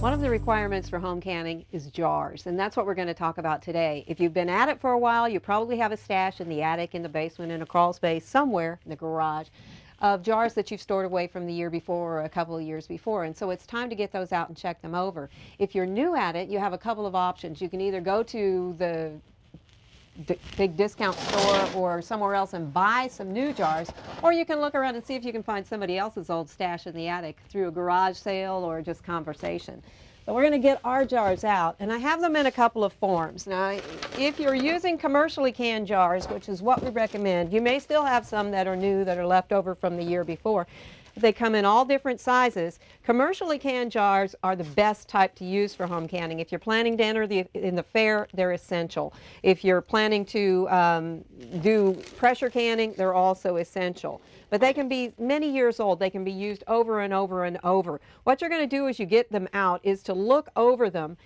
One of the requirements for home canning is jars, and that's what we're going to talk about today. If you've been at it for a while, you probably have a stash in the attic, in the basement, in a crawl space, somewhere in the garage of jars that you've stored away from the year before or a couple of years before. And so it's time to get those out and check them over. If you're new at it, you have a couple of options. You can either go to the big discount store or somewhere else and buy some new jars, or you can look around and see if you can find somebody else's old stash in the attic through a garage sale or just conversation. But we're going to get our jars out, and I have them in a couple of forms. Now, if you're using commercially canned jars, which is what we recommend, you may still have some that are new that are left over from the year before. They come in all different sizes. Commercially canned jars are the best type to use for home canning. If you're planning to enter in the fair, they're essential. If you're planning to do pressure canning, they're also essential. But they can be many years old. They can be used over and over and over. What you're going to do as you get them out is to look over them,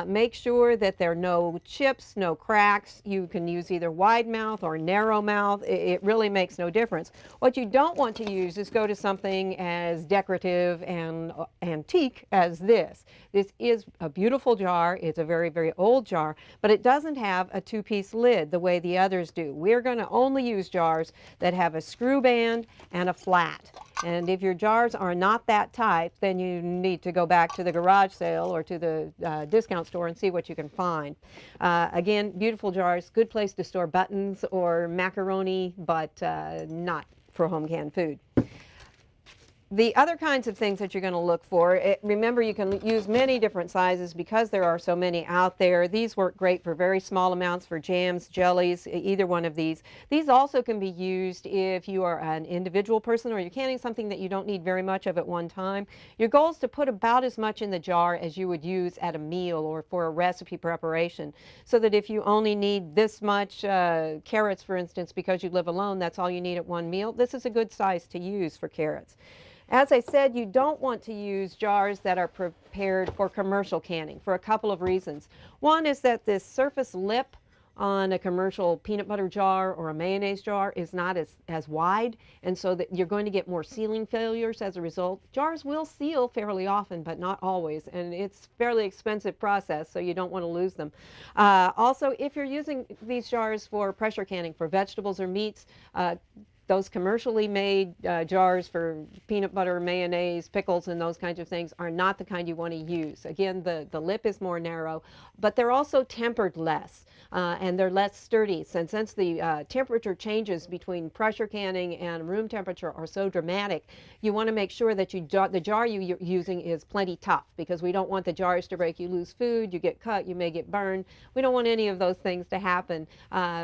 make sure that there are no chips, no cracks. You can use either wide mouth or narrow mouth. It really makes no difference. What you don't want to use is go to something as decorative and antique as this. This is a beautiful jar. It's a very, very old jar, but it doesn't have a two-piece lid the way the others do. We're going to only use jars that have a screw band and a flat. And if your jars are not that type, then you need to go back to the garage sale or to the discount store and see what you can find. Again, beautiful jars, good place to store buttons or macaroni, but not for home canned food. The other kinds of things that you're going to look for, remember you can use many different sizes because there are so many out there. These work great for very small amounts for jams, jellies, either one of these. These also can be used if you are an individual person or you're canning something that you don't need very much of at one time. Your goal is to put about as much in the jar as you would use at a meal or for a recipe preparation, so that if you only need this much carrots, for instance, because you live alone, that's all you need at one meal. This is a good size to use for carrots. As I said, you don't want to use jars that are prepared for commercial canning for a couple of reasons. One is that this surface lip on a commercial peanut butter jar or a mayonnaise jar is not as wide, and so that you're going to get more sealing failures as a result. Jars will seal fairly often, but not always, and it's a fairly expensive process, so you don't want to lose them. Also, if you're using these jars for pressure canning for vegetables or meats, those commercially made jars for peanut butter, mayonnaise, pickles, and those kinds of things are not the kind you want to use. Again, the lip is more narrow, but they're also tempered less, and they're less sturdy. Since the temperature changes between pressure canning and room temperature are so dramatic, you want to make sure that the jar you're using is plenty tough, because we don't want the jars to break. You lose food, you get cut, you may get burned. We don't want any of those things to happen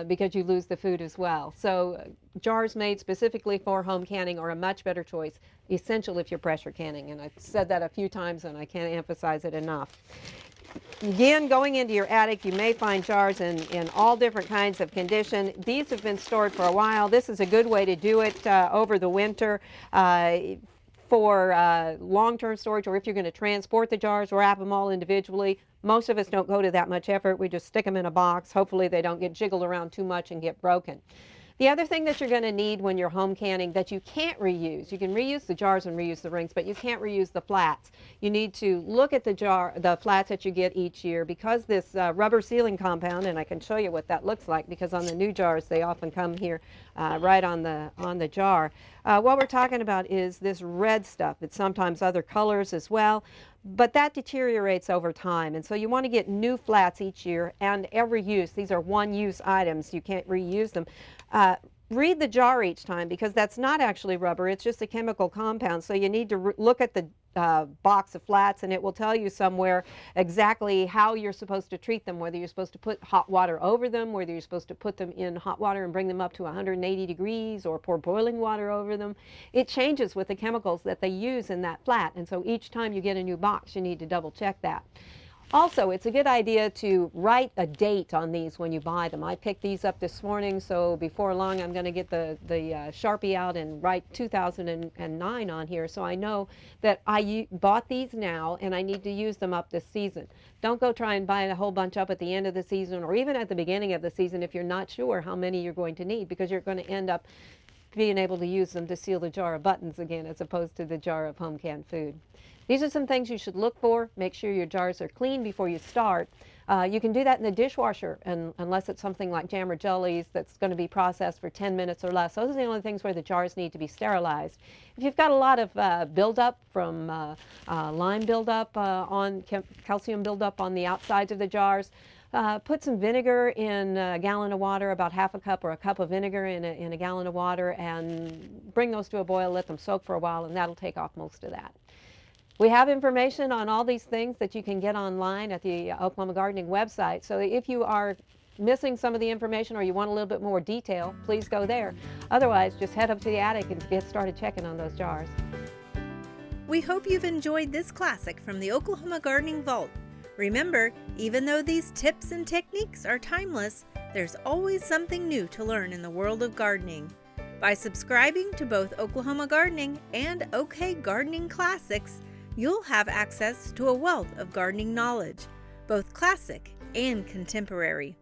because you lose the food as well. So jars made specifically for home canning are a much better choice, essential if you're pressure canning. And I've said that a few times and I can't emphasize it enough. Again, going into your attic, you may find jars in all different kinds of condition. These have been stored for a while. This is a good way to do it over the winter. For long-term storage, or if you're going to transport the jars, wrap them all individually. Most of us don't go to that much effort. We just stick them in a box. Hopefully they don't get jiggled around too much and get broken. The other thing that you're going to need when you're home canning that you can't reuse, you can reuse the jars and reuse the rings, but you can't reuse the flats. You need to look at the flats that you get each year, because this rubber sealing compound, and I can show you what that looks like, because on the new jars they often come here right on the jar. What we're talking about is this red stuff. It's sometimes other colors as well, but that deteriorates over time, and so you want to get new flats each year and every use. These are one-use items. You can't reuse them. Read the jar each time, because that's not actually rubber, it's just a chemical compound. So you need to look at the box of flats, and it will tell you somewhere exactly how you're supposed to treat them, whether you're supposed to put hot water over them, whether you're supposed to put them in hot water and bring them up to 180 degrees, or pour boiling water over them. It changes with the chemicals that they use in that flat, and so each time you get a new box, you need to double check that. Also, it's a good idea to write a date on these when you buy them. I picked these up this morning, so before long I'm going to get the Sharpie out and write 2009 on here, so I know that I bought these now and I need to use them up this season. Don't go try and buy a whole bunch up at the end of the season or even at the beginning of the season if you're not sure how many you're going to need, because you're going to end up being able to use them to seal the jar of buttons again as opposed to the jar of home canned food. These are some things you should look for. Make sure your jars are clean before you start. You can do that in the dishwasher, and unless it's something like jam or jellies that's going to be processed for 10 minutes or less. Those are the only things where the jars need to be sterilized. If you've got a lot of buildup from lime buildup calcium buildup on the outsides of the jars, put some vinegar in a gallon of water, about half a cup or a cup of vinegar in a gallon of water, and bring those to a boil, let them soak for a while, and that'll take off most of that. We have information on all these things that you can get online at the Oklahoma Gardening website. So if you are missing some of the information or you want a little bit more detail, please go there. Otherwise, just head up to the attic and get started checking on those jars. We hope you've enjoyed this classic from the Oklahoma Gardening Vault. Remember, even though these tips and techniques are timeless, there's always something new to learn in the world of gardening. By subscribing to both Oklahoma Gardening and OK Gardening Classics, you'll have access to a wealth of gardening knowledge, both classic and contemporary.